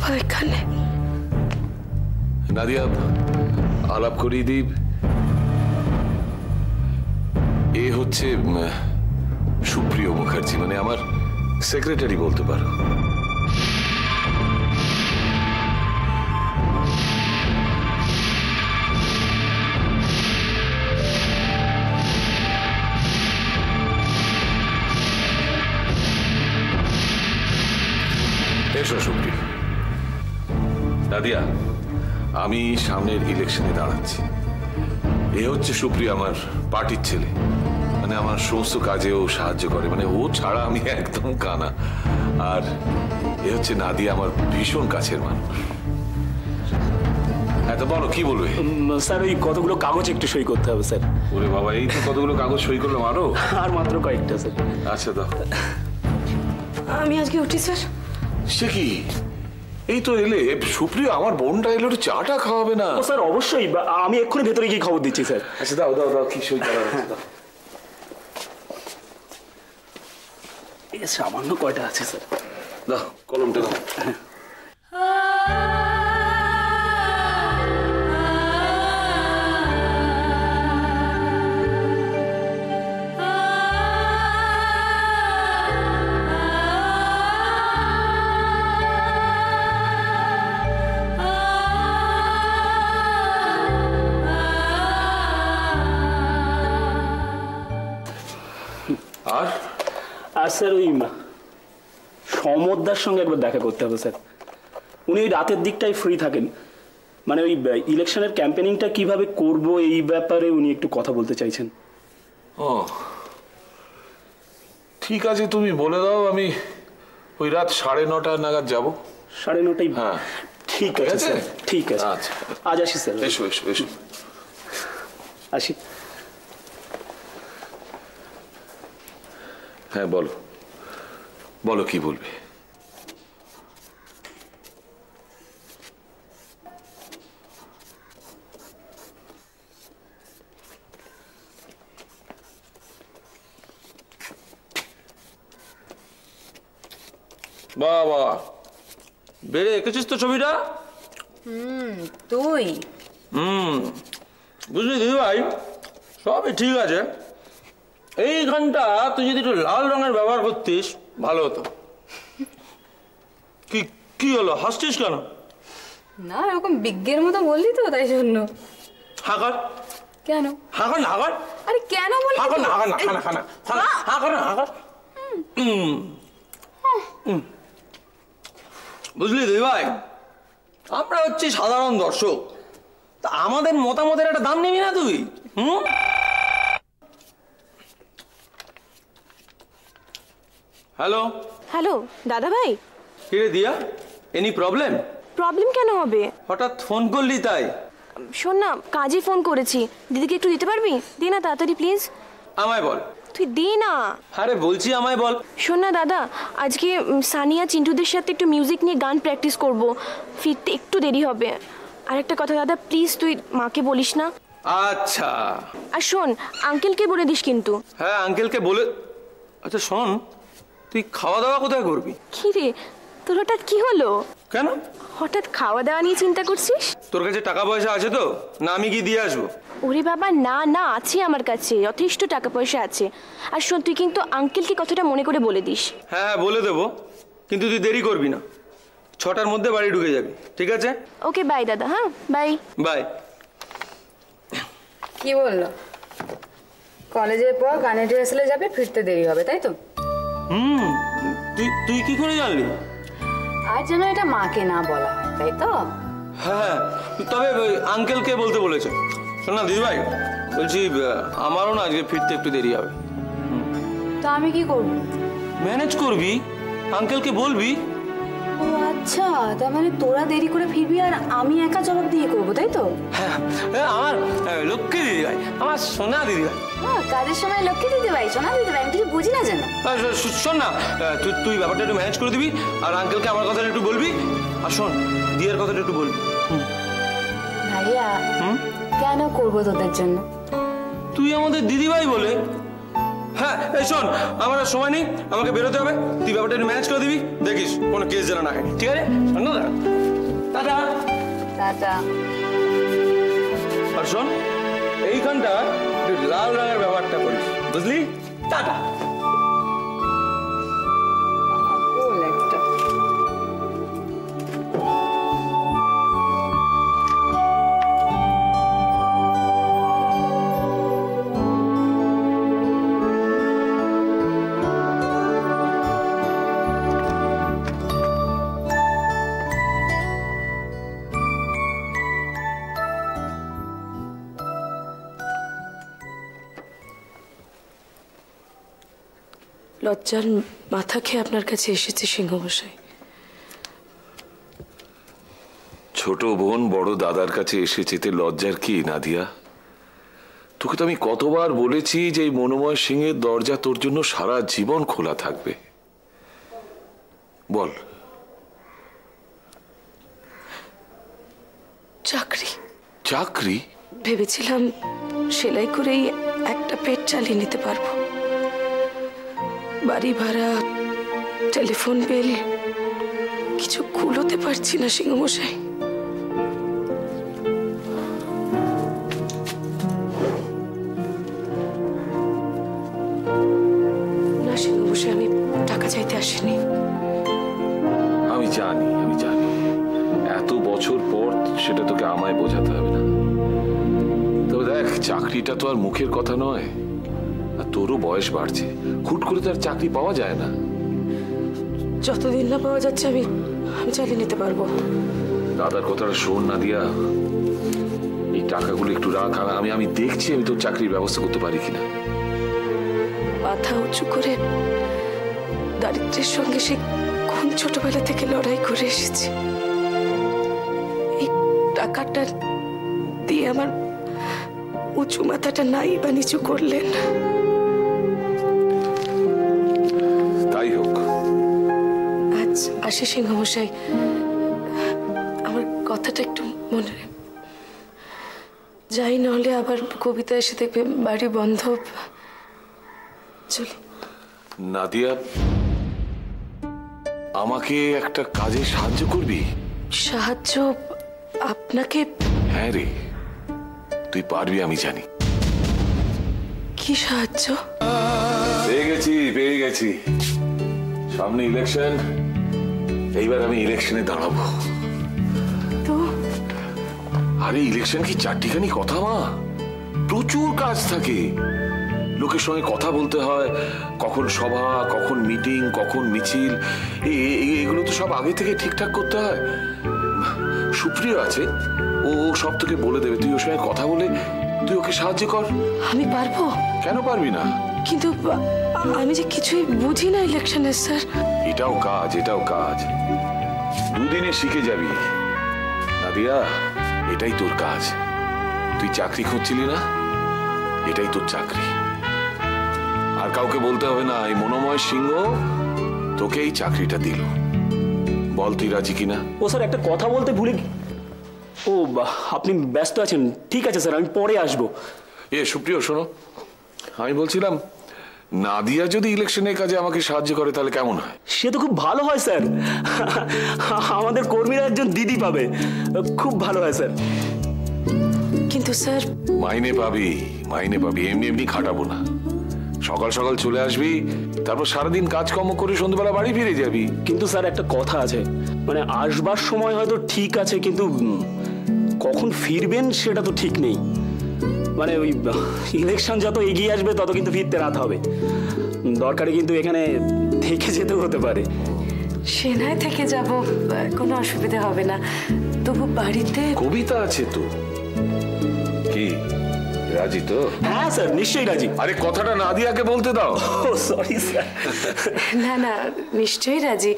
বাবা এখানে। নাদিয়া, আলাপ করিয়ে দিই, এ হচ্ছে সুপ্রিয় মুখার্জি, মানে আমার সেক্রেটারি বলতে পারো। এসো সুপ্রিয়। নাদিয়া, আমি সামনের ইলেকশনে দাঁড়াচ্ছি। এ হচ্ছে সুপ্রিয়, আমার পার্টির ছেলে, মানে আমার সমস্ত কাজেও সাহায্য করে, মানে ও ছাড়া আমি একদম কানা। আর এ হচ্ছে নাদিয়া, আমার ভীষণ কাছের মানুষ। হ্যাঁ, তো বলো কি বলবে? স্যার, ওই কতগুলো কাগজ একটু সই করতে হবে স্যার। ওরে বাবা, এই তো কতগুলো কাগজ সই করলাম, আরো আর মাত্র কয়েকটা স্যার। আচ্ছা দাও। আমি আজকে উঠি স্যার। সে কি, এই তো এলে। সুপ্রিয়, আমার বোনটা এলো, একটু চাটা খাওয়াবে না? স্যার অবশ্যই, আমি এক্ষুনি ভেতরে গিয়ে খবর দিচ্ছি স্যার। আচ্ছা দাও দাও দাও, কি সই করা আছে দাও। সামান্য কয়টা আছে স্যার। দাও কলমটা দাও। আর স্যার, ওই সমরদার সঙ্গে একবার দেখা করতে হবে স্যার। উনি ওই রাতের দিকটাই ফ্রি থাকেন, মানে ওই ইলেকশনের ক্যাম্পেনিংটা কিভাবে করব এই ব্যাপারে উনি একটু কথা বলতে চাইছেন। ও ঠিক আছে, তুমি বলে দাও, আমি ওই রাত 9:30 নাগাদ যাব। 9:30? হ্যাঁ ঠিক আছে স্যার, ঠিক আছে। আচ্ছা, আজ আসি স্যার। এসো এসো এসো। আসি। হ্যাঁ বলো, বলো কি বলবে? বাবা, বেড়ে এঁকেছিস তো ছবিটা? তুই? বুঝলি দিদি ভাই, সবই ঠিক আছে। এইখানটা তুই যদি একটু লাল রঙের ব্যবহার করতিস ভালো হতো। কি কি হলো, হাসছিস কেন? না, এরকম বিজ্ঞের মতো বললি তো, তাই জন্য। হাঁকার কেন? হাঁকার না হাঁকার। আরে কেন বললি? হাঁকার না হাঁকার না খানা খানা খানা হাঁকার না হাঁকার। বুঝলি দিদি ভাই, আমরা হচ্ছি সাধারণ দর্শক, তা আমাদের মতামতের একটা দাম নিবি না তুই? হ্যালো হ্যালো দাদা ভাই। কি রে দিয়া, এনি প্রবলেম? প্রবলেম কেন হবে? হঠাৎ ফোন করলি তাই? শোন না, কাজে ফোন করেছি, দিদিকে একটু দিতে পারবি? দে না তাড়াতাড়ি প্লিজ। আমায় বল। তুই দে না। আরে বলছি আমায় বল। শোন না দাদা, আজকে সানিয়া চিন্টুদের সাথে একটু মিউজিক নিয়ে গান প্র্যাকটিস করব, ফিরতে একটু দেরি হবে। আর একটা কথা দাদা, প্লিজ তুই মাকে বলিস না। আচ্ছা। আর শোন, আঙ্কেলকে বলে দিস কিন্তু। হ্যাঁ আঙ্কেলকে বলে। আচ্ছা শোন, তুই খাওয়া দাওয়া কোথায় করবি? কি রে, তোর হঠাৎ কি হলো? কেন হঠাৎ খাওয়া দাওয়া নিয়ে চিন্তা করছিস? তোর কাছে টাকা পয়সা আছে তো, না আমি কি দিয়ে আসবো? ওরে বাবা না না, আছে আমার কাছে যথেষ্ট টাকা পয়সা আছে। আর শোন, তুই কিন্তু আঙ্কেলকে কথাটা মনে করে বলে দিস। হ্যাঁ হ্যাঁ বলে দেবো, কিন্তু তুই দেরি করবি না, 6টার মধ্যে বাড়ি ঢুকে যাবি, ঠিক আছে? ওকে বাই দাদা। হ্যাঁ বাই বাই। কি বললো? কলেজের পর গানের রিহার্সালে যাবে, ফিরতে দেরি হবে, তাই তো? তুই তুই কি করে জানলি? আর যেন এটা মাকে না বলা হয়, তাই তো? হ্যাঁ, তবে আঙ্কেলকে বলতে বলেছে। শোন না দিদিভাই, বলছি আমারও না আজকে ফিরতে একটু দেরি হবে। তো আমি কি করব? ম্যানেজ করবি, আঙ্কেলকে বলবি। ও আচ্ছা, তার মানে তোরা দেরি করে ফিরবি আর আমি একা জবাব দিয়ে করবো, তাই তো? হ্যাঁ আমার লক্ষ্মী দিদিভাই, আমার সোনা দিদিভাই। কাজের সময় লক্ষ্মী দিতে ভাই, সোনা দিতে ভাই, আমি কিছু বুঝি না যেন। শোন না, তুই ব্যাপারটা একটু ম্যানেজ করে দিবি, আর আঙ্কেলকে আমার কথাটা একটু বলবি। আর শোন, দিয়ার কথাটা একটু বলবি। ভাইয়া, কেন করবো তোদের জন্য? তুই আমাদের দিদিভাই বলে, হ্যাঁ এই শোন, আমার আর সময় নেই, আমাকে বেরোতে হবে। তুই ব্যাপারটা একটু ম্যানেজ করে দিবি, দেখিস কোনো কেস যেন না হয়, ঠিক আছে? শোন না, টাটা। টাটা। আর শোন, এইখানটা একটু লাল রঙের ব্যবহারটা করিস, বুঝলি? টাটা। একটা লজ্জার মাথা খেয়ে আপনার কাছে এসেছে সিংহমশাই। ছোট বোন বড় দাদার কাছে এসেছে, তে লজ্জার কি নাদিয়া? তোকে তো আমি কতবার বলেছি যে এই মনোময় সিংহের দরজা তোর জন্য সারা জীবন খোলা থাকবে। বল। চাকরি। চাকরি? ভেবেছিলাম সেলাই করেই একটা পেট চালিয়ে নিতে পারবো। বাড়ি ভাড়া, টেলিফোন বিল কিছু কুলোতে পারছি না সিংহমশাই। না সিংহমশাই, আমি টাকা চাইতে আসিনি। আমি জানি এত বছর পর সেটা তোকে আমায় বোঝাতে হবে না। তবে দেখ, চাকরিটা তো আর মুখের কথা নয়, আর তোরও বয়স বাড়ছে, হুট করে তো আর চাকরি পাওয়া যায় না। যতদিন না পাওয়া যাচ্ছে আমি চালিয়ে নিতে পারবো। দাদার কথাটা শোন নাদিয়া, এই টাকাগুলো একটু রাখ, আমি দেখছি আমি তোর চাকরির ব্যবস্থা করতে পারি কিনা। মাথা উঁচু করে দারিদ্র্যের সঙ্গে সে কোন ছোটবেলা থেকে লড়াই করে এসেছি। এই টাকাটা দিয়ে আমার উঁচু মাথাটা নাই বা নিচু করলেন। তাই হোক। আজ আসি সিংহমশাই, আমার কথাটা একটু মনে যাই, নাহলে আবার কবিতা এসে দেখবে বাড়ি বন্ধ। চলি। নাদিয়া, আমাকে একটা কাজে সাহায্য করবি? সাহায্য আপনাকে? হ্যাঁ রে, তুই পারবি আমি জানি। কি সাহায্য? পেয়ে গেছি। সামনে ইলেকশন, এইবার আমি ইলেকশনে দাঁড়াবো। তো আরে ইলেকশন কি চারটিখানি কথা মা? প্রচুর কাজ থাকে, লোকের সঙ্গে কথা বলতে হয়, কখন সভা, কখন মিটিং, কখন মিছিল, এগুলো তো সব আগে থেকে ঠিকঠাক করতে হয়। সুপ্রিয় আছে, ও সব তোকে বলে দেবে, তুই ওর সঙ্গে কথা বলে তুই ওকে সাহায্য কর। আমি পারবো? কেন পারবি না? কিন্তু আমি যে কিছুই বুঝি না ইলেকশনের স্যার। এটাও কাজ, দুদিনে শিখে যাবি নাদিয়া। এটাই তোর কাজ। তুই চাকরি খুঁজছিলি না, এটাই তোর চাকরি। আর কাউকে বলতে হবে না, এই মনোময় সিংহ তোকে এই চাকরিটা দিল। বল তুই রাজি কিনা? ও স্যার, একটা কথা বলতে ভুলে। ও আপনি ব্যস্ত আছেন? ঠিক আছে স্যার, আমি পরে আসবো। সুপ্রিয় শোনো, আমি বলছিলাম নাদিয়া যদি ইলেকশনের কাজে আমাকে সাহায্য করে তাহলে কেমন হয়? সে তো খুব ভালো হয় স্যার, আমাদের কর্মীরা একজন দিদি পাবে, খুব ভালো হয় স্যার। কিন্তু স্যার মাইনে পাবি, এমনি খাটাবো না। সকাল সকাল চলে আসবি, তারপর সারাদিন কাজকর্ম করে সন্ধ্যাবেলা বাড়ি ফিরে যাবি। কিন্তু স্যার একটা কথা আছে, মানে আসবার সময় হয়তো ঠিক আছে, কিন্তু কখন ফিরবেন সেটা তো ঠিক নেই। মানে ওই ইলেকশন যত এগিয়ে আসবে তত কিন্তু ফিরতে রাত হবে। দরকারে কিন্তু এখানে থেকে যেতেও হতে পারে। সেনায় থেকে যাব, কোনো অসুবিধা হবে না। তবু বাড়িতে কবিতা আছে তো। কি রাজি তো? হ্যাঁ স্যার, নিশ্চয়ই রাজি। আরে কথাটা নাদিয়াকে বলতে দাও। ও সরি স্যার। না নিশ্চয়ই রাজি,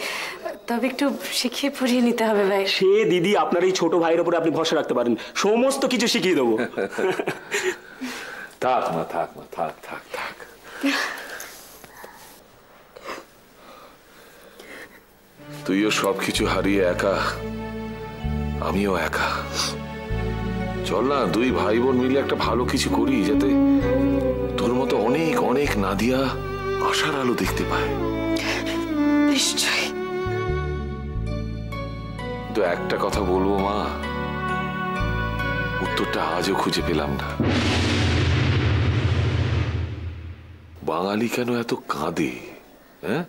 তবে একটু শিখিয়ে পড়িয়ে নিতে হবে ভাই। সে দিদি, আপনার এই ছোট ভাইয়ের উপরে আপনি ভরসা রাখতে পারেন, সমস্ত কিছু শিখিয়ে দেবো। থাক। তুইও সবকিছু হারিয়ে একা, আমিও একা। চল না, দুই ভাই বোন মিলে একটা ভালো কিছু করি, যাতে তোর মতো অনেক অনেক নাদিয়া আশার আলো দেখতে পায়। নিশ্চয়ই। তো একটা কথা বলবো মা, উত্তরটা আজও খুঁজে পেলাম না। বাঙালি কেন এত কাঁদে? হ্যাঁ,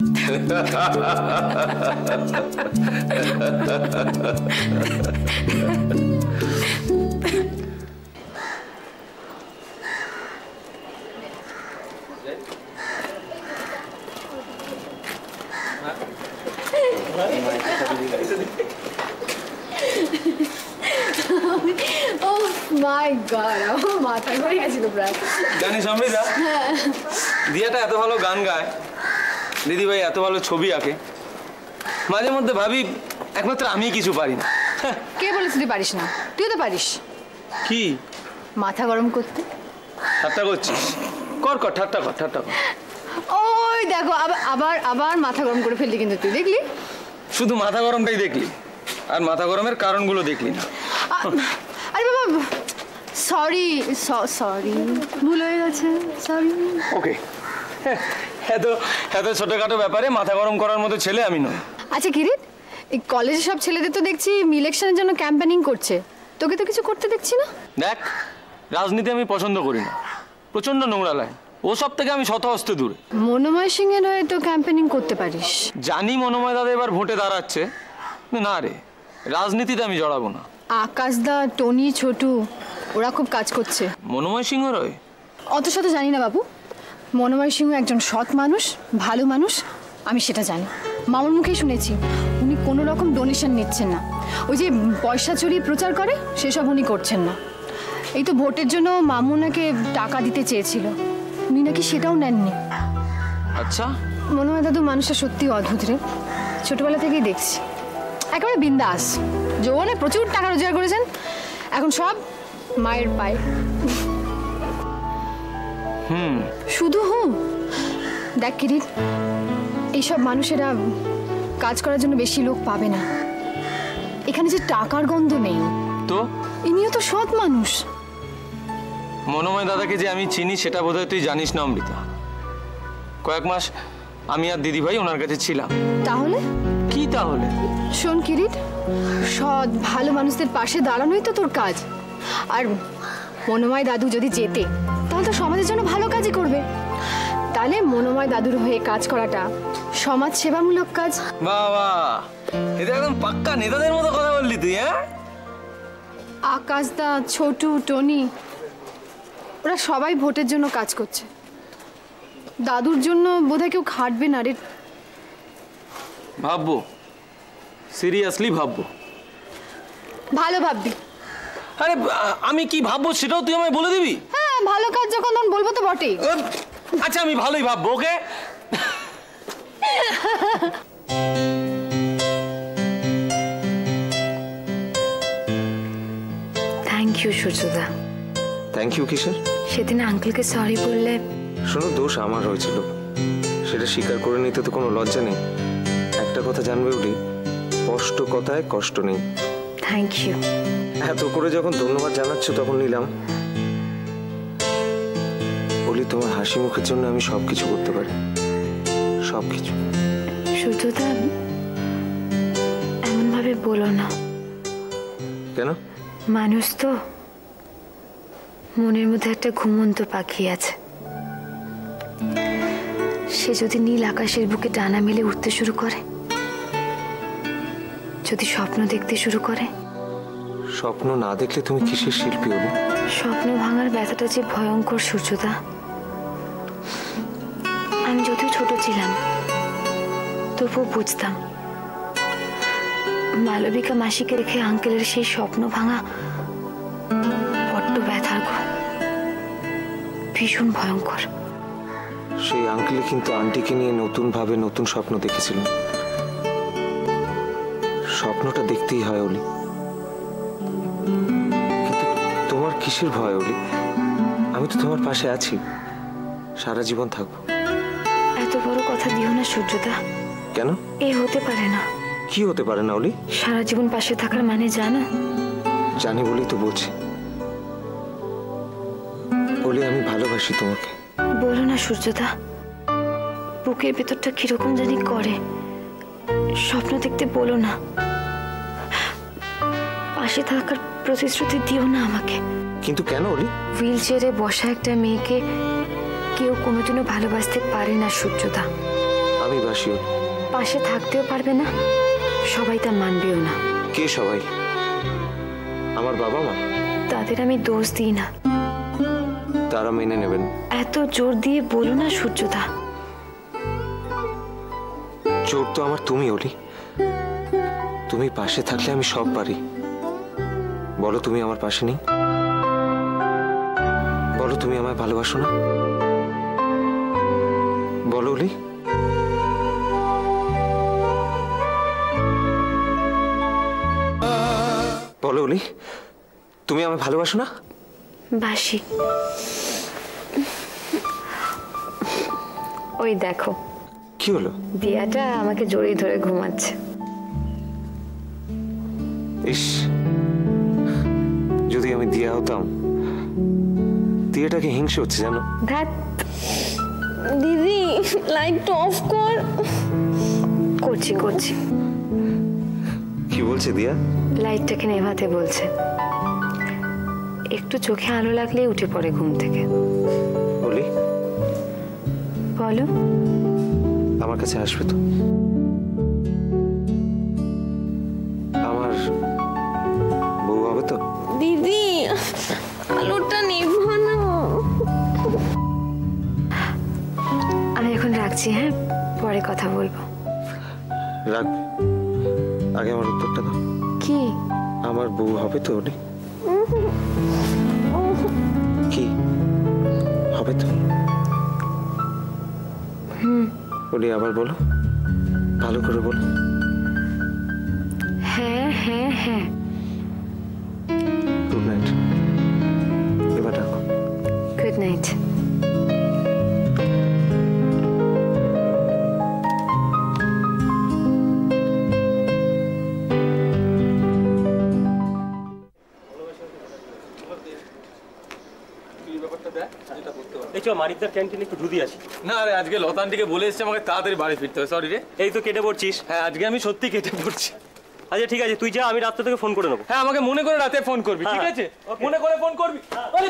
মাই গড, আমার মাথা ঘুরে গেছিল প্রায়। জানিস অমৃতা, দিয়াটা এত ভালো গান গায়, দিদিভাই এত ভালো ছবি আঁকে, মাঝে মধ্যে ভাবি একমাত্র আমি কিছু পারি না। কে বলেছে তুই পারিস না? তুই তো পারিস। কি মাথা গরম করতে? ঠাট্টা করছিস? কর কর, ঠাট্টা কর, ঠাট্টা কর। ওই দেখো, আবার আবার মাথা গরম করে ফেললি কিন্তু তুই, দেখলি? শুধু মাথা গরমটাই দেখলি, আর মাথা গরমের কারণগুলো দেখলি না। আরে বাবা, সরি সরি, ভুল হয়ে গেছে, সরি। ওকে, এত এত ছোটখাটো ব্যাপারে মাথা গরম করার মতো ছেলে আমি নই। আচ্ছা কিরিট, এই কলেজে সব ছেলেদের তো দেখছি ইলেকশনের জন্য ক্যাম্পেনিং করছে, তোকে তো কিছু করতে দেখছি না। দেখ, রাজনীতি আমি পছন্দ করি না, প্রচন্ড নোংরা লাগে, ও সব থেকে আমি শত হস্তে দূরে। মনোময় সিং এর হয়ে তো ক্যাম্পেনিং করতে পারিস। জানি মনোময় দাদা এবার ভোটে দাঁড়াচ্ছে, না রে, রাজনীতিতে আমি জড়াবো না। আকাশদা, টনি, ছোটু ওরা খুব কাজ করছে। মনোময় সিংহ রয়? অত শত জানি না বাবু, মনোময় সিংহ একজন সৎ মানুষ, ভালো মানুষ, আমি সেটা জানি। মামার মুখেই শুনেছি উনি কোনো রকম ডোনেশন নিচ্ছেন না, ওই যে পয়সা চুরি প্রচার করে সেসব উনি করছেন না। এই তো ভোটের জন্য মামু ওনাকে টাকা দিতে চেয়েছিল, উনি নাকি সেটাও নেননি। আচ্ছা, মনোময় দাদু মানুষটা সত্যি অদ্ভুত রে, ছোটবেলা থেকেই দেখছি, একেবারে বিন্দাস, যৌবনে প্রচুর টাকা রোজগার করেছেন, এখন সব মায়ের পায়ে। শুধু দেখ কিরিট, এইসব মানুষেরা কাজ করার জন্য বেশি লোক পাবে না, এখানে যে টাকার গন্ধ নেই। তো ইনিও তো সৎ মানুষ। মনোময় দাদাকে যে আমি চিনি সেটা বোধহয় তুই জানিস না অমৃতা। কয়েক মাস আমি আর দিদিভাই ওনার কাছে ছিলাম। তাহলে কি তাহলে? শোন কিরিট, সৎ ভালো মানুষদের পাশে দাঁড়ানোই তো তোর কাজ। আর মনোময় দাদু যদি যেতে তাহলে তো সমাজের জন্য ভালো কাজই করবে। তাহলে মনোময় দাদুর হয়ে কাজ করাটা সমাজ সেবামূলক কাজ। বাবা, এটা একদম পাক্কা নেতাদের মতো কথা বললি তুই। হ্যাঁ, আকাশদা, ছোটু, টনি ওরা সবাই ভোটের জন্য কাজ করছে, দাদুর জন্য বোধহয় কেউ খাটবে না রে। ভাববো, সিরিয়াসলি ভাববো। ভালো ভাববি। আরে আমি কি ভাববো সেটাও তুই আমায় বলে দিবি? হ্যাঁ, ভালো কাজ যখন তখন বলবো তো বটেই। আচ্ছা, আমি ভালোই ভাববো। ওকে, থ্যাংক ইউ সূর্যদা। থ্যাংক ইউ কিসের? সেদিন আঙ্কেলকে সরি বললে। শোনো, দোষ আমার হয়েছিল, সেটা স্বীকার করে নিতে তো কোনো লজ্জা নেই। একটা কথা জানবে উনি, স্পষ্ট কথায় কষ্ট নেই। Thank you. এত করে যখন ধন্যবাদ জানাচ্ছ তখন নিলাম। বলি, তোমার হাসি মুখের জন্য আমি সবকিছু করতে পারি, সবকিছু। সূর্যদা, এমন ভাবে বলো না। কেন? মানুষ তো, মনের মধ্যে একটা ঘুমন্ত পাখি আছে, সে যদি নীল আকাশের বুকে ডানা মেলে উঠতে শুরু করে, যদি স্বপ্ন দেখতে শুরু করে। স্বপ্ন না দেখলে তুমি কিসের শিল্পী হলে? স্বপ্ন ভাঙার ব্যথাটা যে ভয়ঙ্কর সূর্যদা। আমি যতই ছোট ছিলাম তবুও বুঝতাম, মালবিকা মাসিকে রেখে আঙ্কেলের সেই স্বপ্ন ভাঙা বড্ড ব্যথার গো, ভীষণ ভয়ঙ্কর। সেই আঙ্কেলে কিন্তু আন্টিকে নিয়ে নতুন ভাবে নতুন স্বপ্ন দেখেছিলেন। স্বপ্নটা দেখতেই হয় অলি, কিন্তু তোমার কিসের ভয় অলি? আমি তো তোমার পাশে আছি, সারা জীবন থাকবো। এত বড় কথা দিও না সূর্যদা। কেন? এ হতে পারে না। কি হতে পারে না অলি? সারা জীবন পাশে থাকার মানে জানো? জানি বলেই তো বলছি। অলি, আমি ভালোবাসি তোমাকে। বলো না সূর্যদা, বুকের ভেতরটা কিরকম জানি করে। স্বপ্ন দেখতে বলো না, পাশে থাকার প্রতিশ্রুতি দিও না আমাকে। কিন্তু কেন অলি? হুইল চেয়ারে বসা একটা মেয়েকে কেউ কোনোদিনও ভালোবাসতে পারে না সূর্যদা। আমি বাসি অলি। পাশে থাকতেও পারবে না, সবাই তা মানবেও না। কে সবাই? আমার বাবা মা? তাদের আমি দোষ দিই না, তারা মেনে নেবেন। এত জোর দিয়ে বলো না সূর্যদা। জোর তো আমার তুমি অলি। তুমি পাশে থাকলে আমি সব পারি। বলো তুমি আমার পাশে নেই? বলো তুমি আমায় ভালোবাসো না? বলো অলি। বলো অলি, তুমি আমায় ভালোবাসো না? বাসি। ওই দেখো, কি হলো? দিয়াটা আমাকে জড়িয়ে ধরে ঘুমাচ্ছে। ইস, যদি আমি দিয়া হতাম। দিয়াটাকে হিংসে হচ্ছে জানো। ধ্যাত, দিদি লাইটটা অফ কর। করছি করছি। কি বলছে দিয়া? লাইটটাকে নেভাতে বলছে। একটু চোখে আলো লাগলেই উঠে পড়ে ঘুম থেকে। বলি, বলো। আমার কাছে আসবে তো? আমার বউ হবে তো? দিদি আলোটা নিভানো। আমি এখন রাখছি, হ্যাঁ, পরে কথা বলবো। রাখ, আগে আমার উত্তরটা দাও। কি? আমার বউ হবে তো অলি? কি হবে তো? অলি আবার বলো, ভালো করে বলো। হ্যাঁ হ্যাঁ হ্যাঁ। Good night. এবার রাখো। Good night. মানিকদার ক্যান্টিনে একটু ঢুদি আছি। না রে, আজকে লতানটিকে বলে এসছে আমাকে তাড়াতাড়ি বাড়ি ফিরতে হবে। সরি রে। এই তো কেটে পড়ছিস। হ্যাঁ, আজকে আমি সত্যি কেটে পড়ছি। আচ্ছা ঠিক আছে, তুই যা, আমি রাত্রে থেকে ফোন করে নেবো। হ্যাঁ, আমাকে মনে করে রাতে ফোন করবি, ঠিক আছে? মনে করে ফোন করবি। আরে